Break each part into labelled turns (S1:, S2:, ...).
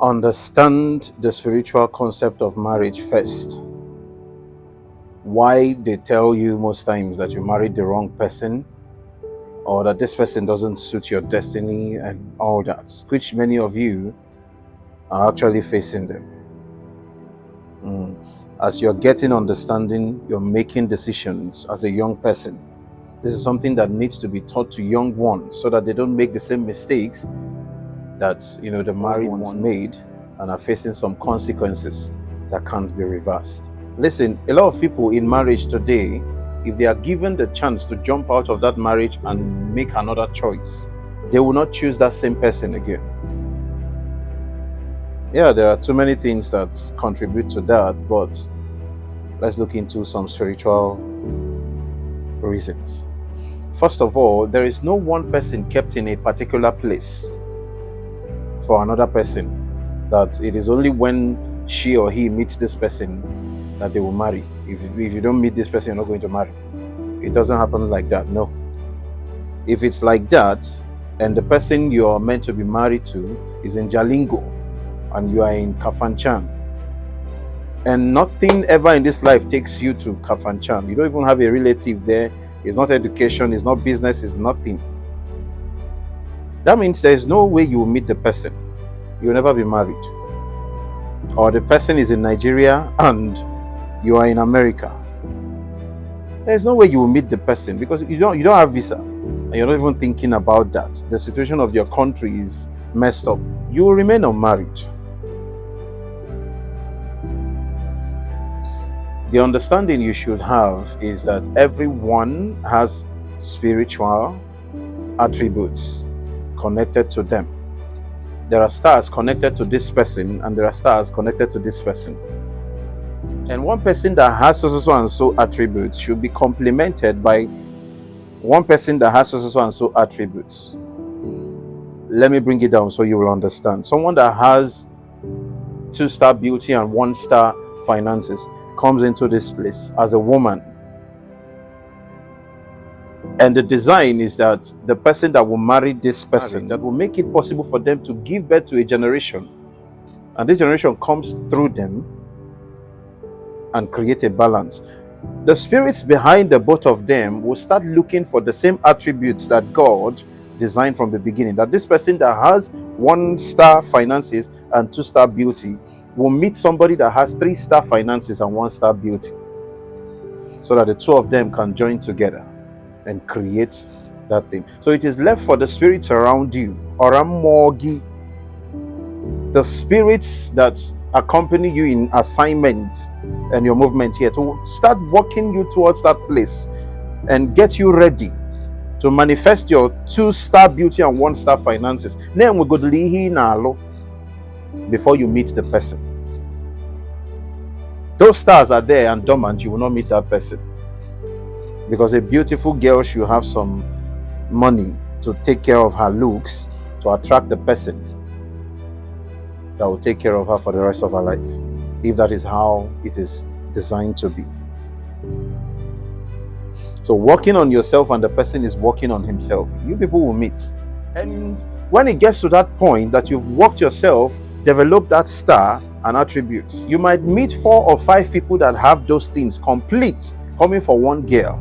S1: Understand the spiritual concept of marriage first. Why they tell you most times that you married the wrong person, or that this person doesn't suit your destiny and all that, which many of you are actually facing them. As you're getting understanding, you're making decisions as a young person. This is something that needs to be taught to young ones so that they don't make the same mistakes that the married ones made and are facing some consequences that can't be reversed. Listen, a lot of people in marriage today, if they are given the chance to jump out of that marriage and make another choice, they will not choose that same person again. Yeah, there are too many things that contribute to that, but let's look into some spiritual reasons. First of all, there is no one person kept in a particular place for another person, that it is only when she or he meets this person that they will marry. If you don't meet this person, you're not going to marry. It doesn't happen like that, no. If it's like that, and the person you are meant to be married to is in Jalingo, and you are in Kafanchan, and nothing ever in this life takes you to Kafanchan. You don't even have a relative there. It's not education, it's not business, it's nothing. That means there is no way you will meet the person. You will never be married. Or the person is in Nigeria and you are in America. There is no way you will meet the person because you don't have visa and you're not even thinking about that. The situation of your country is messed up. You will remain unmarried. The understanding you should have is that everyone has spiritual attributes connected to them. There are stars connected to this person and there are stars connected to this person. And one person that has so and so attributes should be complemented by one person that has so and so attributes. Let me bring it down so you will understand. Someone that has 2-star beauty and 1-star finances comes into this place as a woman. And the design is that the person that will marry this person, that will make it possible for them to give birth to a generation. And this generation comes through them and create a balance. The spirits behind the both of them will start looking for the same attributes that God designed from the beginning. That this person that has 1-star finances and 2-star beauty will meet somebody that has 3-star finances and 1-star beauty, so that the two of them can join together and create that thing. So it is left for the spirits around you, or Amogi, the spirits that accompany you in assignment and your movement here, to start walking you towards that place and get you ready to manifest your 2-star beauty and 1-star finances. Then we go to before you meet the person. Those stars are there and dormant. You will not meet that person, because a beautiful girl should have some money to take care of her looks to attract the person that will take care of her for the rest of her life, if that is how it is designed to be. So working on yourself and the person is working on himself, you people will meet. And when it gets to that point that you've worked yourself, develop that star and attributes, you might meet 4 or 5 people that have those things complete, coming for one girl.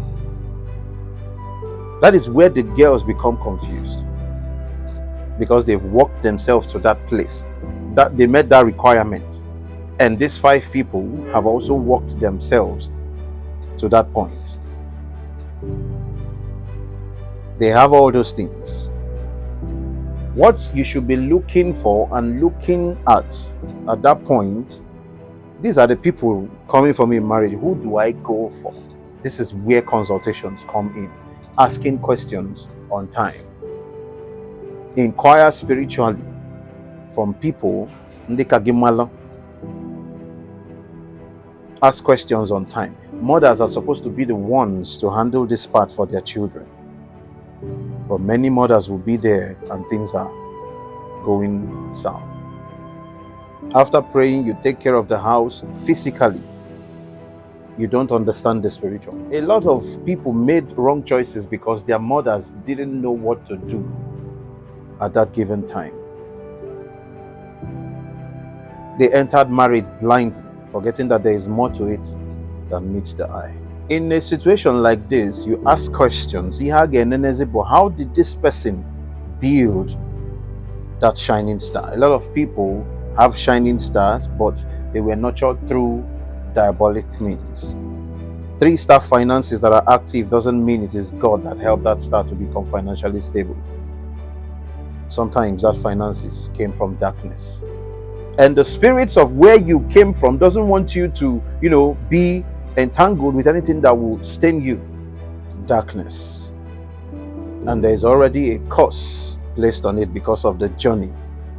S1: That is where the girls become confused, because they've worked themselves to that place, that they met that requirement. And these 5 people have also worked themselves to that point. They have all those things. What you should be looking for and looking at that point, these are the people coming for me in marriage. Who do I go for? This is where consultations come in. Asking questions on time. Inquire spiritually from people. Ask questions on time. Mothers are supposed to be the ones to handle this part for their children. But many mothers will be there and things are going south. After praying, you take care of the house physically. You don't understand the spiritual. A lot of people made wrong choices because their mothers didn't know what to do at that given time. They entered marriage blindly, forgetting that there is more to it than meets the eye. In a situation like this, you ask questions. How did this person build that shining star? A lot of people have shining stars, but they were nurtured through diabolic means. 3-star finances that are active doesn't mean it is God that helped that star to become financially stable. Sometimes that finances came from darkness. And the spirits of where you came from doesn't want you to, be entangled with anything that will stain you. Darkness. And there is already a curse placed on it because of the journey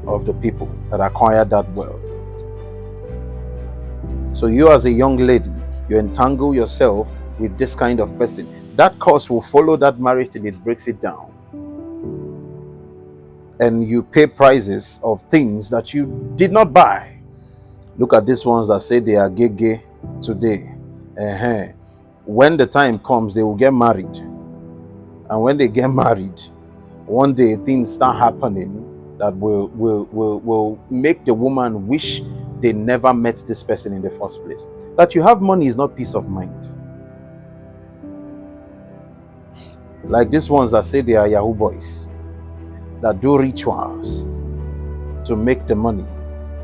S1: of the people that acquired that wealth. So you as a young lady, you entangle yourself with this kind of person. That curse will follow that marriage till it breaks it down. And you pay prices of things that you did not buy. Look at these ones that say they are gay today. When the time comes, they will get married. And when they get married, one day things start happening that will make the woman wish they never met this person in the first place. That you have money is not peace of mind. Like these ones that say they are Yahoo boys, that do rituals to make the money.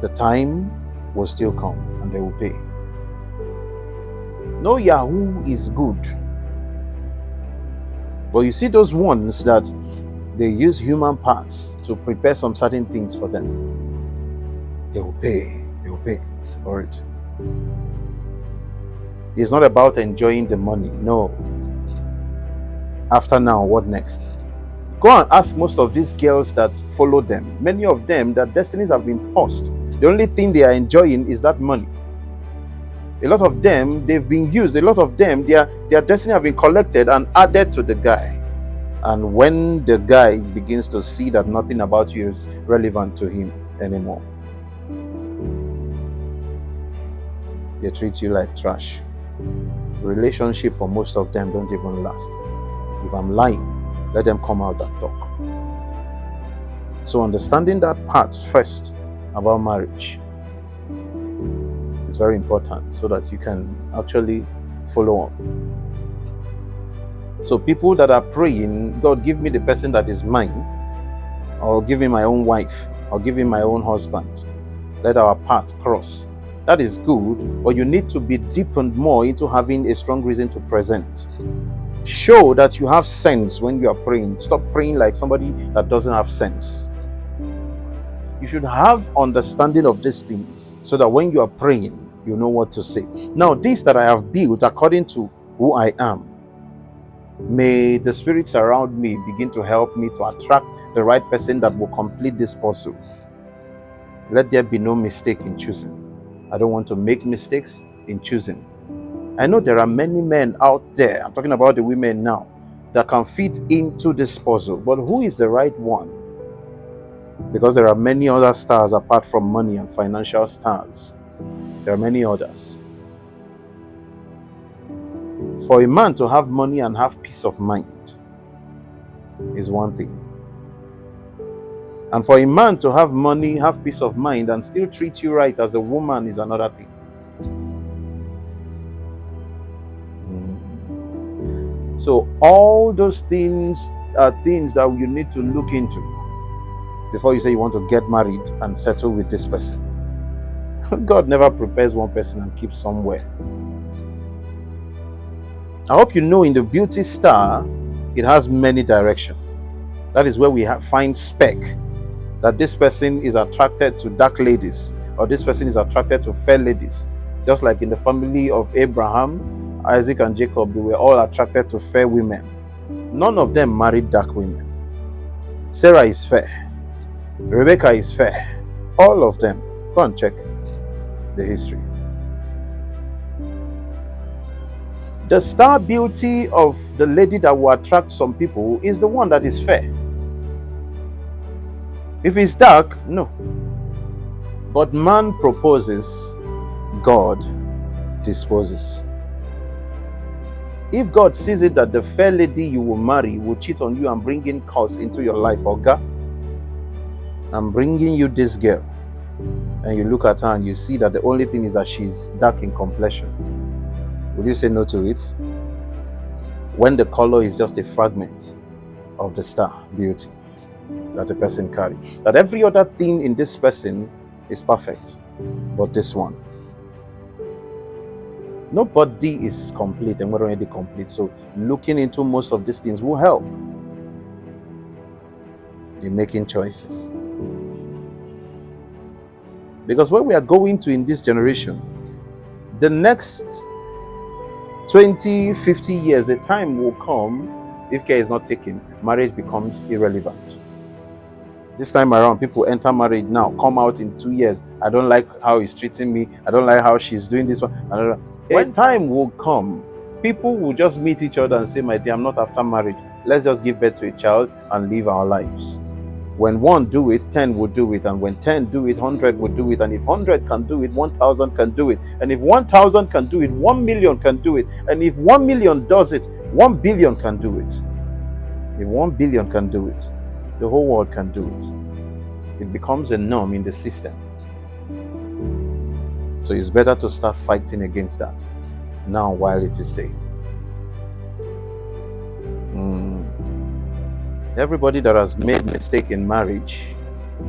S1: The time will still come and they will pay. No Yahoo is good. But you see those ones that they use human parts to prepare some certain things for them. They will pay. They will pay for it. It's not about enjoying the money. No. After now, what next? Go and ask most of these girls that follow them. Many of them, their destinies have been paused. The only thing they are enjoying is that money. A lot of them, they've been used. A lot of them, their destiny have been collected and added to the guy. And when the guy begins to see that nothing about you is relevant to him anymore, they treat you like trash. Relationship for most of them don't even last. If I'm lying, let them come out and talk. So understanding that part first about marriage is very important so that you can actually follow on. So people that are praying, God, give me the person that is mine, or give me my own wife, or give me my own husband, let our paths cross. That is good, but you need to be deepened more into having a strong reason to present. Show that you have sense when you are praying. Stop praying like somebody that doesn't have sense. You should have understanding of these things so that when you are praying, you know what to say. Now, this that I have built according to who I am, may the spirits around me begin to help me to attract the right person that will complete this puzzle. Let there be no mistake in choosing. I don't want to make mistakes in choosing. I know there are many men out there, I'm talking about the women now, that can fit into this puzzle. But who is the right one? Because there are many other stars apart from money and financial stars. There are many others. For a man to have money and have peace of mind is one thing. And for a man to have money, have peace of mind, and still treat you right as a woman is another thing. So all those things are things that you need to look into before you say you want to get married and settle with this person. God never prepares one person and keeps somewhere. I hope you know in the beauty star, it has many directions. That is where we find spec. That this person is attracted to dark ladies, or this person is attracted to fair ladies. Just like in the family of Abraham, Isaac and Jacob, they were all attracted to fair women. None of them married dark women. Sarah is fair. Rebecca is fair. All of them. Go and check the history. The star beauty of the lady that will attract some people is the one that is fair. If it's dark, no. But man proposes, God disposes. If God sees it that the fair lady you will marry will cheat on you and bring in curse into your life, Oga, I'm bringing you this girl, and you look at her and you see that the only thing is that she's dark in complexion, will you say no to it? When the color is just a fragment of the star beauty that the person carries, that every other thing in this person is perfect, but this one. Nobody is complete, and we're already complete. So looking into most of these things will help in making choices. Because what we are going to in this generation, the next 20, 50 years, a time will come, if care is not taken, marriage becomes irrelevant. This time around, people enter marriage now, come out in 2 years. I don't like how he's treating me. I don't like how she's doing this one. When time will come, people will just meet each other and say, my dear, I'm not after marriage. Let's just give birth to a child and live our lives. When 1 do it, 10 will do it. And when 10 do it, 100 will do it. And if 100 can do it, 1,000 can do it. And if 1,000 can do it, 1 million can do it. And if 1 million does it, 1 billion can do it. If 1 billion can do it, the whole world can do it. It becomes a norm in the system. So it's better to start fighting against that now while it is day. Everybody that has made mistake in marriage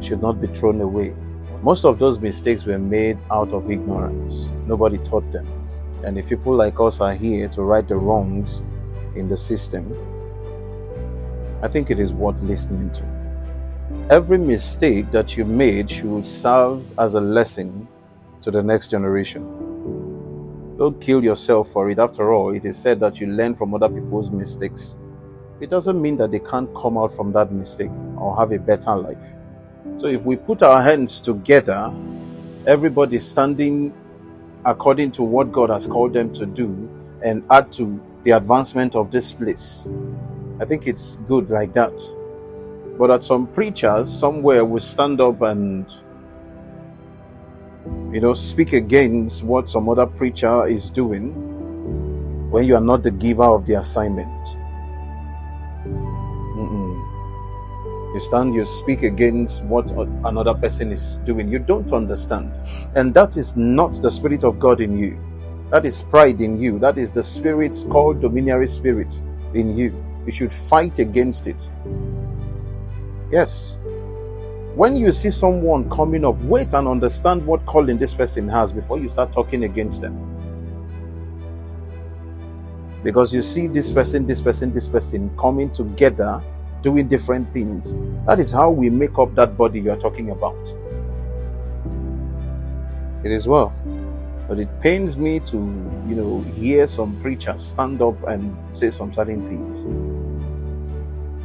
S1: should not be thrown away. Most of those mistakes were made out of ignorance. Nobody taught them. And if people like us are here to right the wrongs in the system, I think it is worth listening to. Every mistake that you made should serve as a lesson to the next generation. Don't kill yourself for it. After all, it is said that you learn from other people's mistakes. It doesn't mean that they can't come out from that mistake or have a better life. So if we put our hands together, everybody standing according to what God has called them to do, and add to the advancement of this place, I think it's good like that. But that some preachers somewhere will stand up and speak against what some other preacher is doing when you are not the giver of the assignment. You speak against what another person is doing. You don't understand. And that is not the Spirit of God in you. That is pride in you. That is the spirit called dominatory spirit in you. You should fight against it. Yes. When you see someone coming up, wait and understand what calling this person has before you start talking against them. Because you see this person coming together, doing different things. That is how we make up that body you are talking about. It is well. But it pains me to, hear some preachers stand up and say some certain things.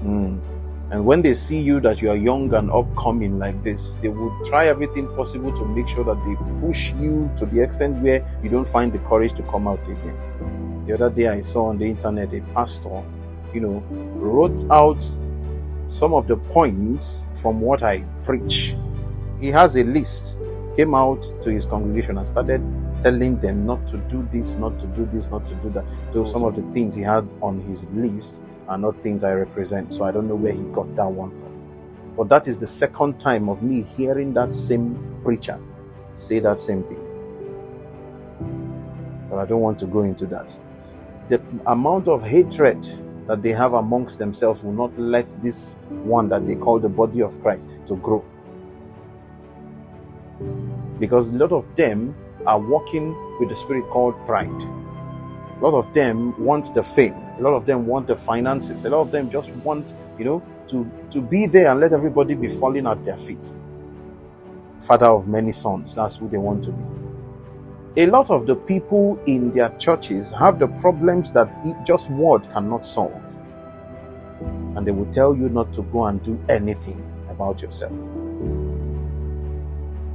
S1: And when they see you that you are young and upcoming like this, they will try everything possible to make sure that they push you to the extent where you don't find the courage to come out again. The other day I saw on the internet a pastor, wrote out some of the points from what I preach. He has a list, came out to his congregation and started telling them not to do this, not to do this, not to do that. So some of the things he had on his list are not things I represent. So I don't know where he got that one from. But that is the second time of me hearing that same preacher say that same thing. But I don't want to go into that. The amount of hatred that they have amongst themselves will not let this one that they call the body of Christ to grow. Because a lot of them are walking with the spirit called pride. A lot of them want the fame. A lot of them want the finances. A lot of them just want, to be there and let everybody be falling at their feet. Father of many sons, that's who they want to be. A lot of the people in their churches have the problems that just word cannot solve. And they will tell you not to go and do anything about yourself.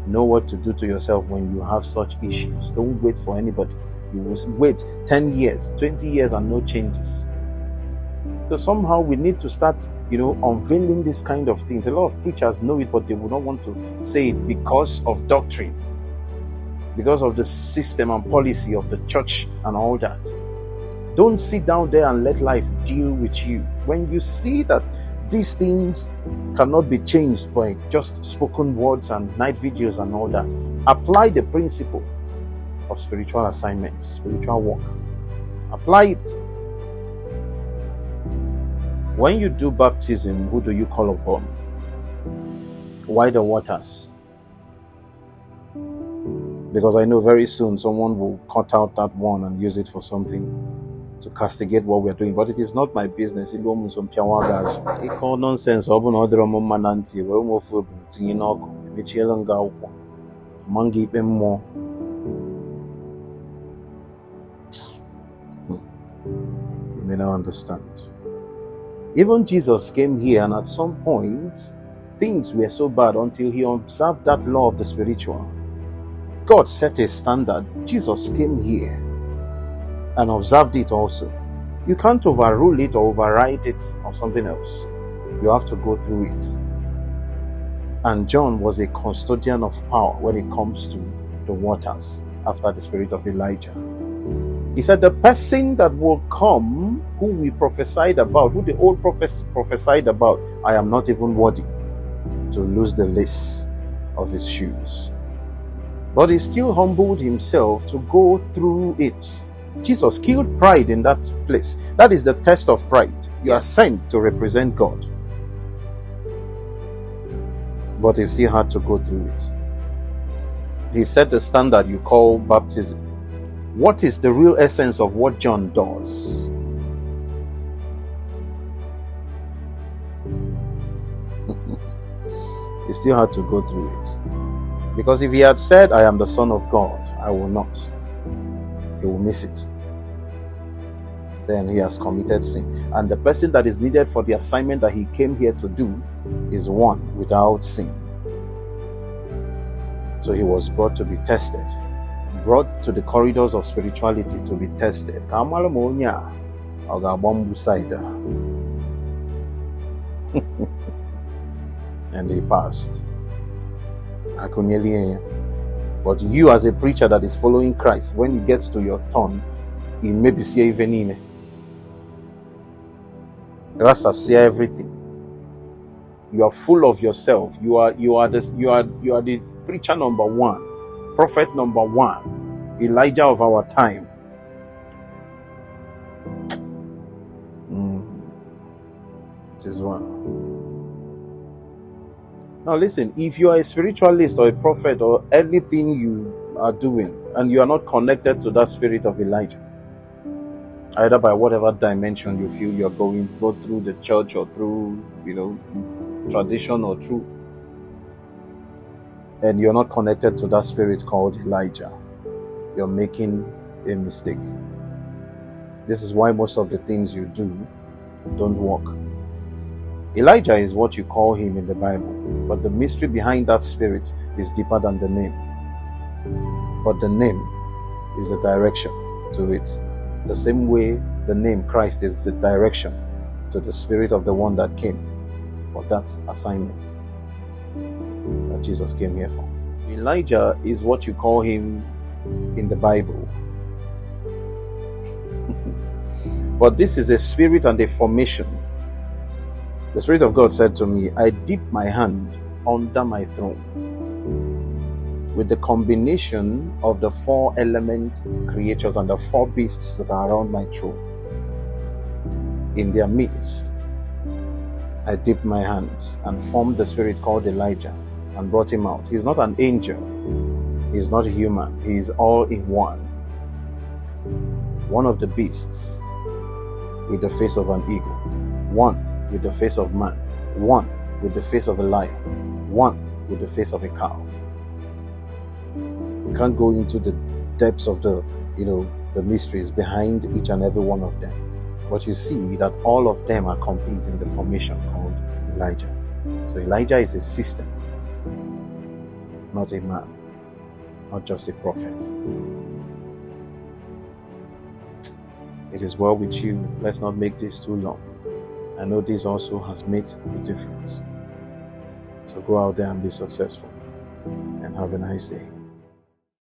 S1: Know what to do to yourself when you have such issues. Don't wait for anybody. You will wait 10 years, 20 years and no changes. So somehow we need to start, unveiling this kind of things. A lot of preachers know it, but they would not want to say it because of doctrine, because of the system and policy of the church and all that. Don't sit down there and let life deal with you. When you see that these things cannot be changed by just spoken words and night videos and all that, Apply the principle of spiritual assignments, spiritual work. Apply it. When you do baptism, who do you call upon? Why the waters? Because I know very soon someone will cut out that one and use it for something to castigate what we're doing. But it is not my business. It almost some nonsense. More. You may not understand. Even Jesus came here, and at some point, things were so bad until he observed that law of the spiritual. God set a standard. Jesus came here and observed it also. You can't overrule it or override it or something else. You have to go through it. And John was a custodian of power when it comes to the waters after the spirit of Elijah. He said, the person that will come, who we prophesied about, who the old prophets prophesied about, I am not even worthy to lose the lace of his shoes. But he still humbled himself to go through it. Jesus killed pride in that place. That is the test of pride. You are sent to represent God. But he still had to go through it. He set the standard you call baptism. What is the real essence of what John does? He still had to go through it. Because if he had said, I am the Son of God, I will not, he will miss it. Then he has committed sin. And the person that is needed for the assignment that he came here to do is one without sin. So he was brought to be tested, brought to the corridors of spirituality to be tested. And he passed. But you as a preacher that is following Christ, when it gets to your turn, you may be see even everything. You are full of yourself. You are the preacher number one, prophet number one, Elijah of our time. It is one. Now listen, if you are a spiritualist or a prophet or anything you are doing and you are not connected to that spirit of Elijah, either by whatever dimension you feel you're going, go through the church or through, tradition or through, and you're not connected to that spirit called Elijah, you're making a mistake. This is why most of the things you do don't work. Elijah is what you call him in the Bible, but the mystery behind that spirit is deeper than the name. But the name is the direction to it. The same way the name Christ is the direction to the spirit of the one that came for that assignment that Jesus came here for. Elijah is what you call him in the Bible. But this is a spirit and a formation. The Spirit of God said to me, I dip my hand under my throne with the combination of the 4 element creatures and the 4 beasts that are around my throne. In their midst, I dipped my hands and formed the spirit called Elijah and brought him out. He's not an angel. He's not human. He is all in one. One of the beasts with the face of an eagle. One with the face of man, one with the face of a lion, one with the face of a calf. We can't go into the depths of the mysteries behind each and every one of them. But you see that all of them are complete in the formation called Elijah. So Elijah is a system, not a man, not just a prophet. It is well with you. Let's not make this too long. I know this also has made a difference. So go out there and be successful and have a nice day.